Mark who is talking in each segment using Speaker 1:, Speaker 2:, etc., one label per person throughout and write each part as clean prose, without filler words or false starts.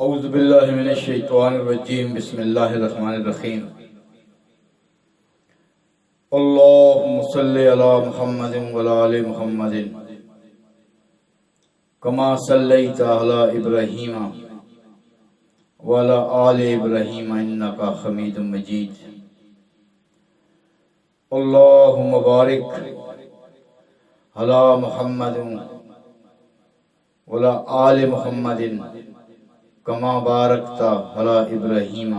Speaker 1: اعوذ باللہ من الشیطان الرجیم بسم اللہ الرحمن الرحیم اللہم صلی علی محمد وعلی آل محمد کما صلیت علی ابراہیم وعلی آل ابراہیم انکا حمید مجید اللہم بارک علی محمد وعلی آل محمد کما بارکت علی ابراہیم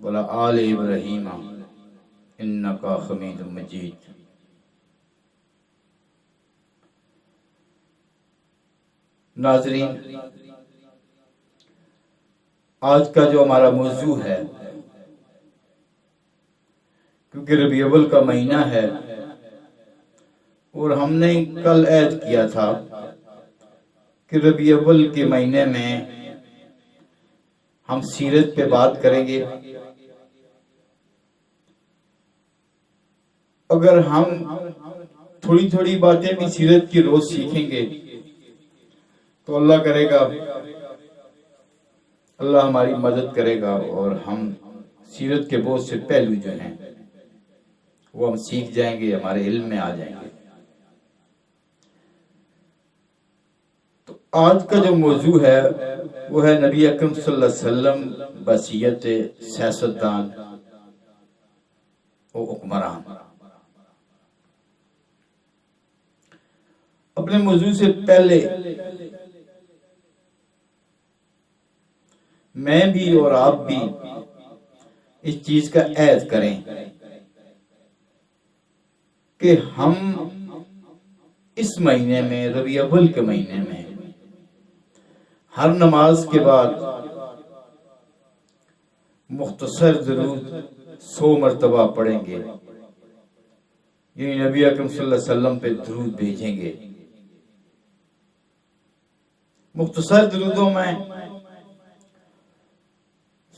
Speaker 1: وعلی آل ابراہیم انکا حمید مجید۔ ناظرین، آج کا جو ہمارا موضوع ہے، کیونکہ ربیع الاول کا مہینہ ہے اور ہم نے کل عہد کیا تھا کہ ربیع الاول کے مہینے میں ہم سیرت پہ بات کریں گے۔ اگر ہم تھوڑی تھوڑی باتیں بھی سیرت کی روز سیکھیں گے تو اللہ کرے گا، اللہ ہماری مدد کرے گا اور ہم سیرت کے بہت سے پہلو جو ہیں وہ ہم سیکھ جائیں گے، ہمارے علم میں آ جائیں گے۔ تو آج کا جو موضوع ہے وہ ہے نبی اکرم صلی اللہ علیہ وسلم وصیت سیاستدان و حکمران۔ اپنے موضوع سے پہلے میں بھی اور آپ بھی اس چیز کا عہد کریں کہ ہم اس مہینے میں، ربیع الاول کے مہینے میں، ہر نماز کے بعد مختصر درود 100 مرتبہ پڑھیں گے، یعنی نبی اکرم صلی اللہ علیہ وسلم پہ درود بھیجیں گے۔ مختصر درودوں میں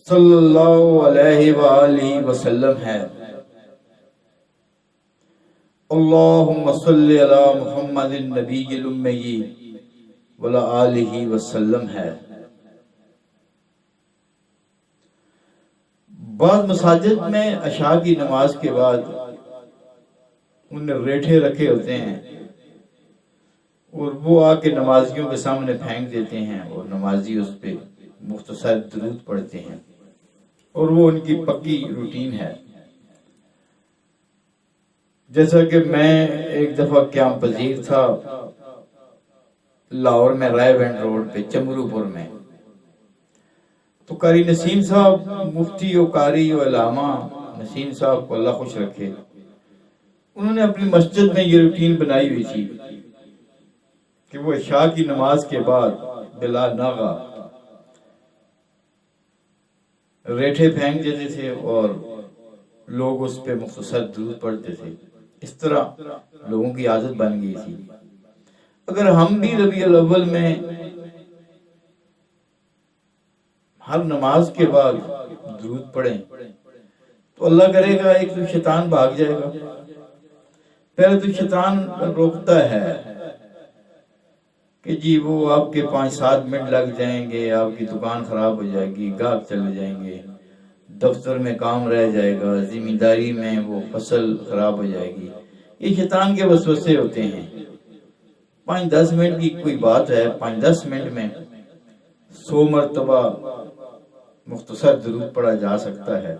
Speaker 1: صلی اللہ علیہ وآلہ وسلم ہے، اللہم صلی علی محمد النبی الامی وعلی آلہ وسلم ہے۔ بعض مساجد میں عشاء کی نماز کے بعد انہوں نے ریٹھے رکھے ہوتے ہیں اور وہ آ کے نمازیوں کے سامنے پھینک دیتے ہیں اور نمازی اس پہ مختصر درود پڑھتے ہیں، اور وہ ان کی پکی روٹین ہے۔ جیسا کہ میں ایک دفعہ قیام پذیر تھا لاہور میں، رائے بینڈ روڈ پہ چمرو پور میں، تو قاری نسیم صاحب، مفتی و قاری و علامہ نسیم صاحب کو اللہ خوش رکھے، انہوں نے اپنی مسجد میں یہ روٹین بنائی ہوئی تھی کہ وہ عشاء کی نماز کے بعد بلا ناغہ ریٹھے پھینک دیتے تھے اور لوگ اس پہ مختصر درود پڑھتے تھے۔ اس طرح لوگوں کی عادت بن گئی تھی۔ اگر ہم بھی ربیع الاول میں ہر نماز کے بعد درود پڑھیں تو اللہ کرے گا ایک تو شیطان بھاگ جائے گا۔ پہلے تو شیطان روکتا ہے کہ جی وہ آپ کے 5-7 منٹ لگ جائیں گے، آپ کی دکان خراب ہو جائے گی، گاہک چلے جائیں گے، دفتر میں کام رہ جائے گا، ذمہ داری میں وہ فصل خراب ہو جائے گی۔ یہ شیطان کے وسوسے ہوتے ہیں۔ 5-10 منٹ کی کوئی بات ہے، 5-10 منٹ میں 100 مرتبہ مختصر درود پڑھا جا سکتا ہے،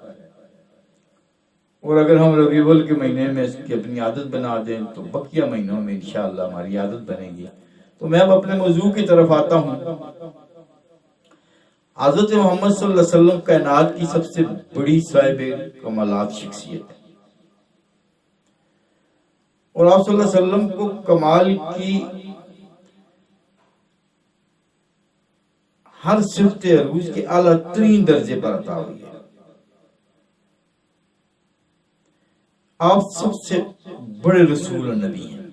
Speaker 1: اور اگر ہم ربیع الاول کے مہینے میں اس کی اپنی عادت بنا دیں تو بقیہ مہینوں میں انشاءاللہ ہماری عادت بنے گی۔ تو میں اب اپنے موضوع کی طرف آتا ہوں۔ حضرت محمد صلی اللہ علیہ وسلم کائنات کی سب سے بڑی صاحب کمالات شخصیت ہے، اور آپ صلی اللہ علیہ وسلم کو کمال کی ہر صفت عروج کے اعلیٰ ترین درجے پر عطا ہوئی ہے۔ آپ سب سے بڑے رسول و نبی ہیں،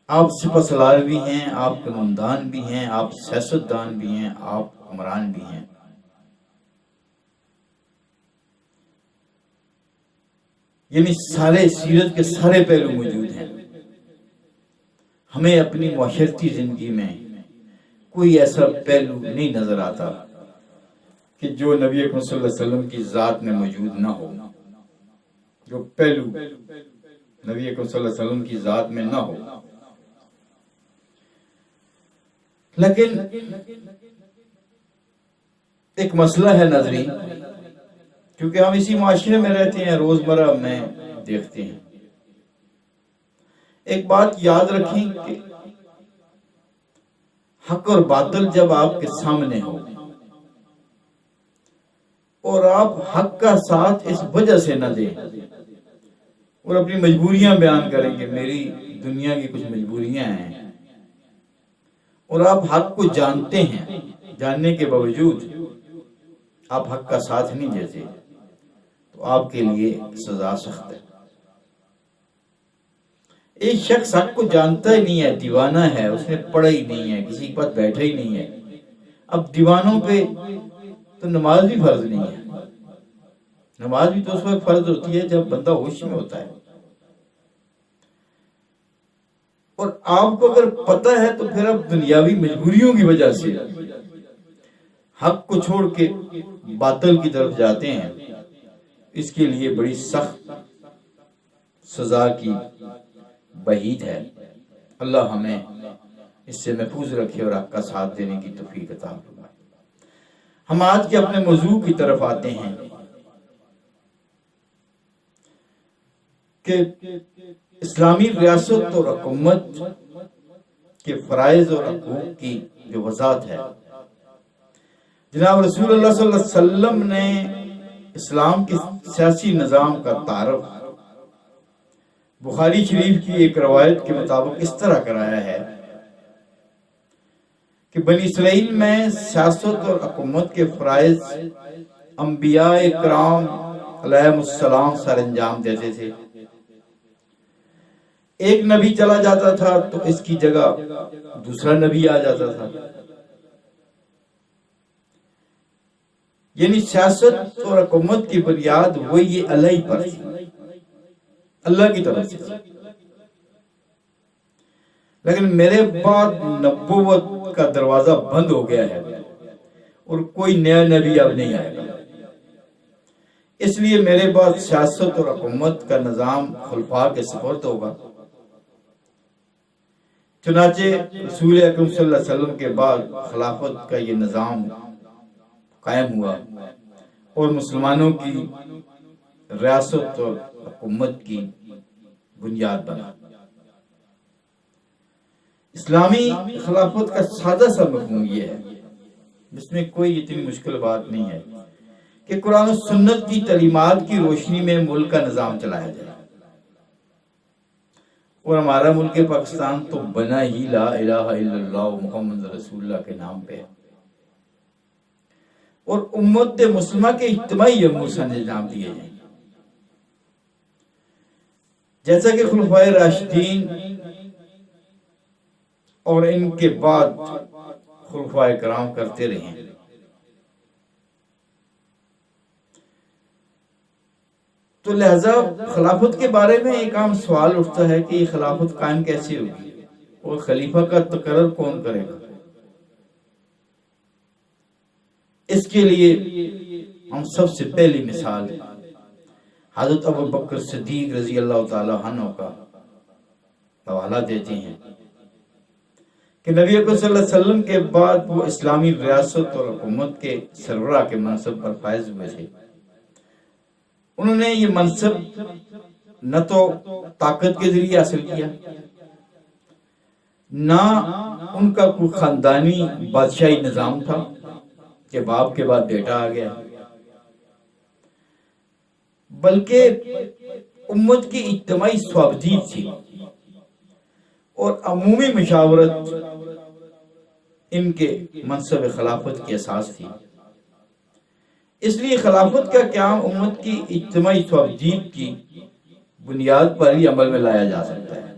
Speaker 1: آپ سپہ سالار بھی ہیں، آپ قانون بھی ہیں، آپ سیاستدان بھی ہیں، آپ حکمران بھی ہیں۔ یعنی سارے سیرت کے سارے پہلو موجود ہیں۔ ہمیں اپنی معاشرتی زندگی میں کوئی ایسا پہلو نہیں نظر آتا کہ جو نبی اکرم صلی اللہ علیہ وسلم کی ذات میں موجود نہ ہو، جو پہلو نبی اکرم صلی اللہ علیہ وسلم کی ذات میں نہ ہو۔ لیکن ایک مسئلہ ہے نظری، کیونکہ ہم اسی معاشرے میں رہتے ہیں، روزمرہ میں دیکھتے ہیں۔ ایک بات یاد رکھیں کہ حق اور باطل جب آپ کے سامنے ہو اور آپ حق کا ساتھ اس وجہ سے نہ دیں اور اپنی مجبوریاں بیان کریں کہ میری دنیا کی کچھ مجبوریاں ہیں، اور آپ حق کو جانتے ہیں، جاننے کے باوجود آپ حق کا ساتھ نہیں دیتے، تو آپ کے لیے سزا سخت ہے۔ ایک شخص حق کو جانتا ہی نہیں ہے، دیوانہ ہے، اس نے پڑھا ہی نہیں ہے، کسی کے پاس بیٹھا ہی نہیں ہے۔ اب دیوانوں پہ تو نماز بھی فرض نہیں ہے، نماز بھی تو اس وقت فرض ہوتی ہے جب بندہ ہوش میں ہوتا ہے۔ اور آپ کو اگر پتہ ہے تو پھر اب دنیاوی مجبوریوں کی وجہ سے حق کو چھوڑ کے باطل کی طرف جاتے ہیں، اس کے لیے بڑی سخت سزا کی وعید ہے۔ اللہ ہمیں اس سے محفوظ رکھے اور حق کا ساتھ دینے کی توفیق عطا فرمائے۔ ہم آج کے اپنے موضوع کی طرف آتے ہیں کہ اسلامی ریاست اور حکومت کے فرائض اور حقوق کی جو وضاحت ہے، جناب رسول اللہ صلی اللہ علیہ وسلم نے اسلام کے سیاسی نظام کا تعارف بخاری شریف کی ایک روایت کے مطابق اس طرح کرایا ہے کہ بنی اسرائیل میں سیاست اور حکومت کے فرائض انبیاء کرام علیہ السلام سر انجام دیتے تھے۔ ایک نبی چلا جاتا تھا تو اس کی جگہ دوسرا نبی آ جاتا تھا، یعنی سیاست اور حکومت کی بنیاد وہی اللہ پر تھی، اللہ کی طرف سے۔ لیکن میرے بعد نبوت کا دروازہ بند ہو گیا ہے اور کوئی نیا نبی اب نہیں آئے گا، اس لیے میرے بعد سیاست اور حکومت کا نظام خلفاء کے سپرد ہوگا۔ چنانچہ رسول اکرم صلی اللہ علیہ وسلم کے بعد خلافت کا یہ نظام قائم ہوا اور مسلمانوں کی ریاست اور حکومت کی بنیاد بنا۔ اسلامی خلافت کا سادہ سا مفہوم یہ ہے، اس میں کوئی اتنی مشکل بات نہیں ہے، کہ قرآن و سنت کی تعلیمات کی روشنی میں ملک کا نظام چلایا جائے۔ اور ہمارا ملک پاکستان تو بنا ہی لا الہ الا اللہ محمد رسول اللہ کے نام پہ، اور امت مسلمہ کے اجتماعی امور سے نظام دیے جائیں، جیسا کہ خلفائے راشدین اور ان کے بعد خلفائے کرام کرتے رہے ہیں۔ تو لہذا خلافت کے بارے میں ایک عام سوال اٹھتا ہے کہ یہ خلافت قائم کیسے ہوگی اور خلیفہ کا تقرر کون کرے گا؟ اس کے لیے ہم سب سے پہلی مثال حضرت ابوبکر صدیق رضی اللہ تعالی عنہ کا حوالہ دیتے ہیں کہ نبی اکرم صلی اللہ علیہ وسلم کے بعد وہ اسلامی ریاست اور حکومت کے سربراہ کے منصب پر فائز ہوئے تھے۔ انہوں نے یہ منصب نہ تو طاقت کے ذریعے حاصل کیا، نہ ان کا کوئی خاندانی بادشاہی نظام تھا کہ باپ کے بعد بیٹا آ گیا، بلکہ امت کی اجتماعی صوابدید تھی اور عمومی مشاورت ان کے منصب خلافت کی اساس تھی۔ اس لیے خلافت کا قیام امت کی اجتماعی صوابدید کی بنیاد پر ہی عمل میں لایا جا سکتا ہے،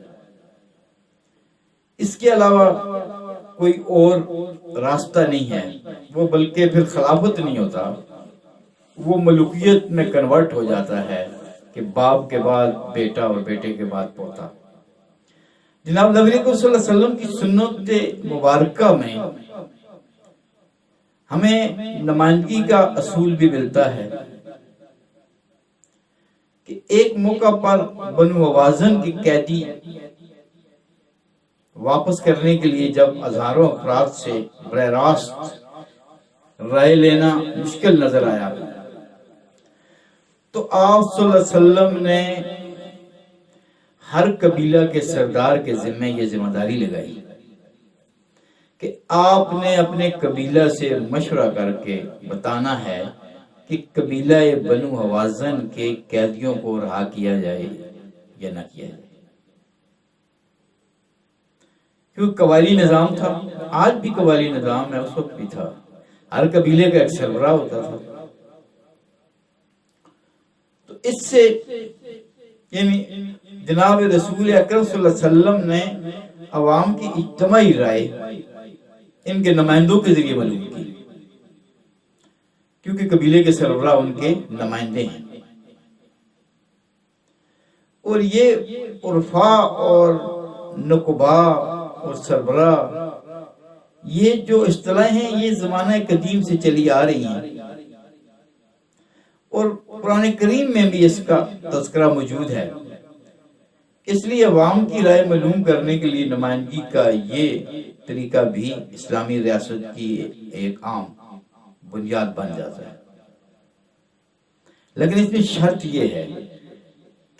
Speaker 1: اس کے علاوہ کوئی اور راستہ نہیں ہے۔ وہ بلکہ پھر خلافت نہیں ہوتا، وہ ملوکیت میں کنورٹ ہو جاتا ہے کہ باپ کے بعد بیٹا اور بیٹے کے بعد پوتا۔ جناب نبی صلی اللہ علیہ وسلم کی سنت مبارکہ میں ہمیں نمائندگی کا اصول بھی ملتا ہے کہ ایک موقع پر بنو حوازن کی قیدی واپس کرنے کے لیے جب ہزاروں افراد سے براہ راست رائے لینا مشکل نظر آیا تو آپ صلی اللہ علیہ وسلم نے ہر قبیلہ کے سردار کے ذمہ یہ ذمہ داری لگائی کہ آپ نے اپنے قبیلہ سے مشورہ کر کے بتانا ہے کہ قبیلہ بنو حوازن کے قیدیوں کو رہا کیا جائے یا نہ کیا جائے، کیونکہ قبائلی نظام تھا، آج بھی قبائلی نظام ہے، اس وقت بھی تھا، ہر قبیلے کا ایک سربراہ ہوتا تھا۔ تو اس سے یعنی جناب رسول اکرم صلی اللہ علیہ وسلم نے عوام کی اجتماعی رائے ان کے نمائندوں کے ذریعے معلوم کی، کیونکہ قبیلے کے سربراہ ان کے نمائندے ہیں، اور یہ عرفا اور نقبا اور سربراہ یہ جو اصطلاحیں ہیں یہ زمانہ قدیم سے چلی آ رہی ہیں، اور قرآن کریم میں بھی اس کا تذکرہ موجود ہے۔ اس لیے عوام کی رائے معلوم کرنے کے لیے نمائندگی کا یہ طریقہ بھی اسلامی ریاست کی ایک عام بنیاد بن جاتا ہے، لیکن اس میں شرط یہ ہے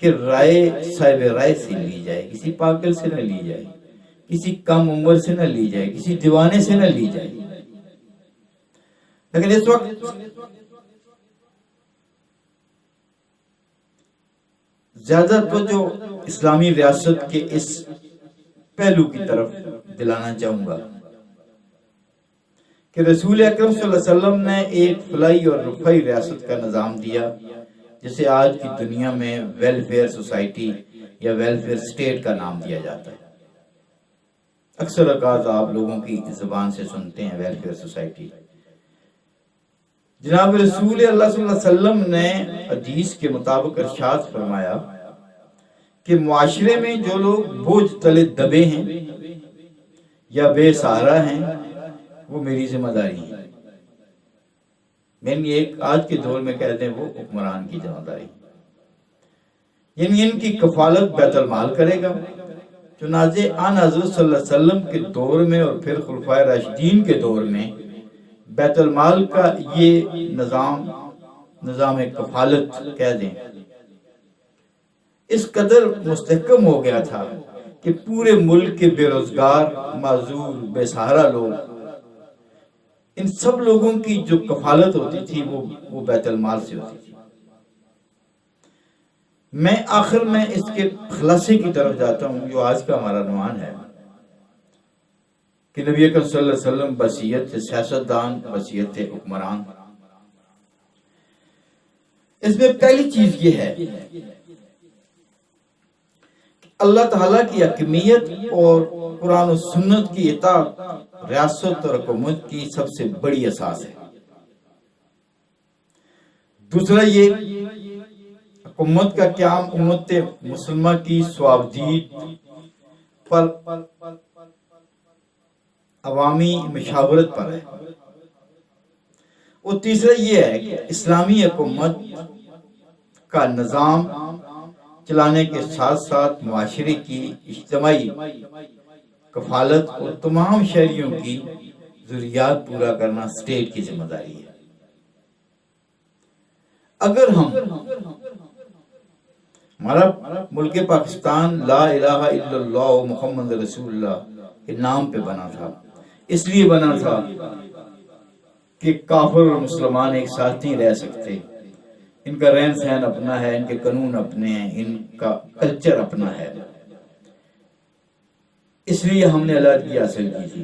Speaker 1: کہ رائے صاحب رائے سے لی جائے، کسی پاگل سے نہ لی جائے، کسی کم عمر سے نہ لی جائے، کسی دیوانے سے نہ لی جائے۔ لیکن اس وقت زیادہ توجہ اسلامی ریاست کے اس پہلو کی طرف دلانا چاہوں گا کہ رسول اکرم صلی اللہ علیہ وسلم نے ایک فلاحی اور رفاہی ریاست کا نظام دیا، جسے آج کی دنیا میں ویلفیئر سوسائٹی یا ویلفیئر سٹیٹ کا نام دیا جاتا ہے۔ اکثر اوقات آپ لوگوں کی زبان سے سنتے ہیں ویلفیئر سوسائٹی۔ جناب رسول اللہ صلی اللہ علیہ وسلم نے حدیث کے مطابق ارشاد فرمایا کہ معاشرے میں جو لوگ بوجھ تلے دبے ہیں یا بے سہارا ہیں وہ میری ذمہ داری ہے، یعنی ایک آج کے دور میں کہتے ہیں وہ حکمران کی ذمہ داری، یعنی ان کی کفالت بیت المال کرے گا۔ چنانچہ آن حضرت صلی اللہ علیہ وسلم کے دور میں اور پھر خلفائے راشدین کے دور میں بیت المال کا یہ نظام کفالت کہہ دیں اس قدر مستحکم ہو گیا تھا کہ پورے ملک کے بے روزگار، معذور، بے سہارا لوگ، ان سب لوگوں کی جو کفالت ہوتی تھی وہ بیت المال سے ہوتی تھی۔ میں آخر میں اس کے خلاصے کی طرف جاتا ہوں جو آج کا ہمارا عنوان ہے کہ نبی اکرم صلی اللہ علیہ وسلم بصیرت سیاستدان، بصیرت حکمران۔ اس میں پہلی چیز یہ ہے کہ اللہ تعالیٰ کی حکمیت اور قرآن و سنت کی اطاعت ریاست اور حکومت کی سب سے بڑی اساس ہے۔ دوسرا یہ حکومت کا قیام امت مسلمہ کی ثوابدید پر عوامی مشاورت پر ہے، اور تیسرا یہ ہے کہ اسلامی حکومت کا نظام چلانے کے ساتھ ساتھ معاشرے کی اجتماعی کفالت اور تمام شہریوں کی ضروریات پورا کرنا اسٹیٹ کی ذمہ داری ہے۔ اگر ہمارا ملک پاکستان لا الہ الا اللہ محمد رسول اللہ کے نام پہ بنا تھا، اس لیے بنا تھا کہ کافر اور مسلمان ایک ساتھ نہیں رہ سکتے، ان کا رہن سہن اپنا ہے، ان کے قانون اپنے ہیں، ان کا کلچر اپنا ہے، اس لیے ہم نے علیحدگی حاصل کی تھی۔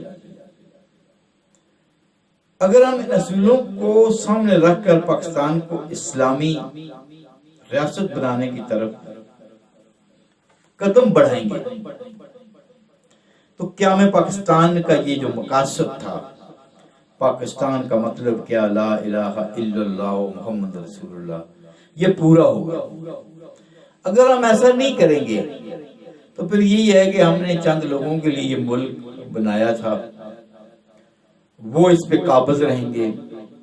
Speaker 1: اگر ہم ان اصولوں کو سامنے رکھ کر پاکستان کو اسلامی ریاست بنانے کی طرف قدم بڑھائیں گے تو قیام پاکستان کا یہ جو مقاصد تھا، پاکستان کا مطلب کیا، لا الہ الا اللہ محمد رسول اللہ، یہ پورا ہوگا۔ اگر ہم ایسا نہیں کریں گے تو پھر یہی ہے کہ ہم نے چند لوگوں کے لیے یہ ملک بنایا تھا وہ اس پہ قابض رہیں گے،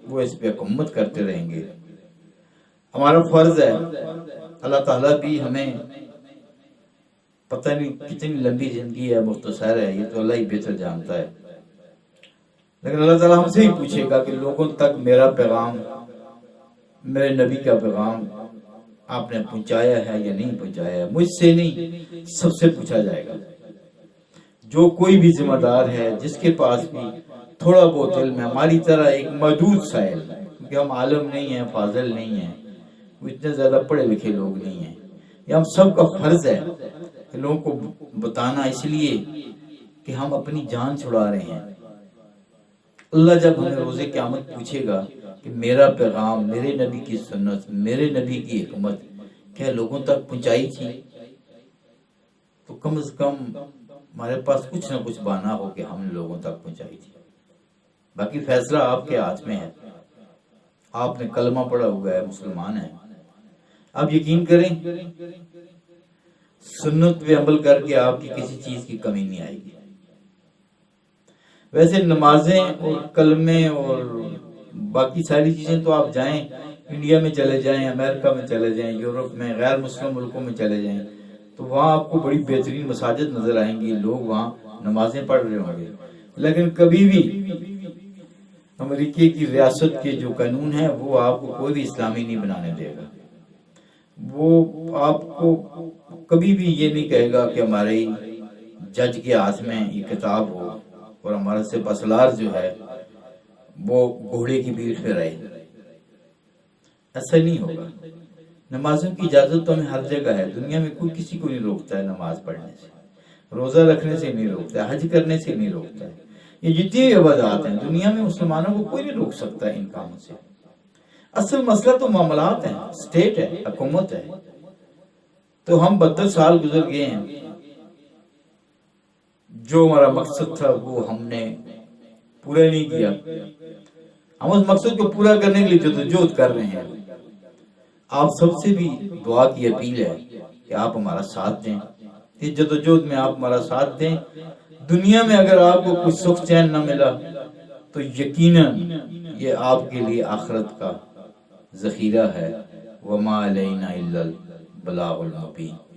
Speaker 1: وہ اس پہ حکومت کرتے رہیں گے۔ ہمارا فرض ہے، اللہ تعالیٰ بھی ہمیں پتہ نہیں کتنی لمبی زندگی ہے، مختصر ہے، یہ تو اللہ ہی بہتر جانتا ہے، لیکن اللہ تعالیٰ ہم سے ہی پوچھے گا کہ لوگوں تک میرا پیغام، میرے نبی کا پیغام آپ نے پہنچایا ہے یا نہیں پہنچایا ہے۔ مجھ سے نہیں، سب سے پوچھا جائے گا۔ جو کوئی بھی ذمہ دار ہے، جس کے پاس بھی تھوڑا بہت علم ہے، ہماری طرح ایک محدود سا علم، کیونکہ ہم عالم نہیں ہیں، فاضل نہیں ہیں، وہ اتنے زیادہ پڑھے لکھے لوگ نہیں ہیں۔ یہ ہم سب کا فرض ہے کہ لوگوں کو بتانا، اس لیے کہ ہم اپنی جان چھڑا رہے ہیں۔ اللہ جب ہمیں روز قیامت پوچھے گا کہ میرا پیغام، میرے نبی کی سنت، میرے نبی کی حکمت کیا لوگوں تک پہنچائی تھی، تو کم از کم ہمارے پاس کچھ نہ کچھ بہانہ ہو کہ ہم لوگوں تک پہنچائی تھی۔ باقی فیصلہ آپ کے ہاتھ میں ہے۔ آپ نے کلمہ پڑھا ہوا ہے، مسلمان ہیں، آپ یقین کریں سنت پہ عمل کر کے آپ کی کسی چیز کی کمی نہیں آئے گی۔ ویسے نمازیں اور کلمے اور باقی ساری چیزیں تو آپ جائیں، انڈیا میں چلے جائیں، امریکہ میں چلے جائیں، یورپ میں، غیر مسلم ملکوں میں چلے جائیں، تو وہاں آپ کو بڑی بہترین مساجد نظر آئیں گی، لوگ وہاں نمازیں پڑھ رہے ہوں گے۔ لیکن کبھی بھی امریکہ کی ریاست کے جو قانون ہیں وہ آپ کو کوئی بھی اسلامی نہیں بنانے دے گا۔ وہ آپ کو کبھی بھی یہ نہیں کہے گا کہ ہمارے جج کے ہاتھ میں یہ کتاب ہو اور ہمارا صرف اسلار جو ہے وہ گھوڑے کی پیٹھ پہ رہے، ایسا نہیں ہوگا۔ نمازوں کی اجازت تو ہمیں ہر جگہ ہے، دنیا میں کوئی کسی کو نہیں روکتا ہے نماز پڑھنے سے، روزہ رکھنے سے نہیں روکتا ہے، حج کرنے سے نہیں روکتا ہے۔ یہ جتنی بھی عبادات ہیں دنیا میں مسلمانوں کو کوئی نہیں روک سکتا ہے ان کاموں سے۔ اصل مسئلہ تو معاملات ہیں، اسٹیٹ ہے، حکومت ہے۔ تو ہم 72 سال گزر گئے ہیں، جو ہمارا مقصد تھا وہ ہم نے پورا نہیں کیا۔ ہم اس مقصد کو پورا کرنے کے لیے جدوجہد کر رہے ہیں۔ آپ سب سے بھی دعا کی اپیل ہے کہ آپ ہمارا ساتھ دیں، اس جدوجہد میں آپ ہمارا ساتھ دیں۔ دنیا میں اگر آپ کو کچھ سکھ چین نہ ملا تو یقیناً یہ آپ کے لیے آخرت کا ذخیرہ ہے۔ وَمَا عَلَيْنَا إِلَّا الْبَلَاغُ الْمُبِينُ۔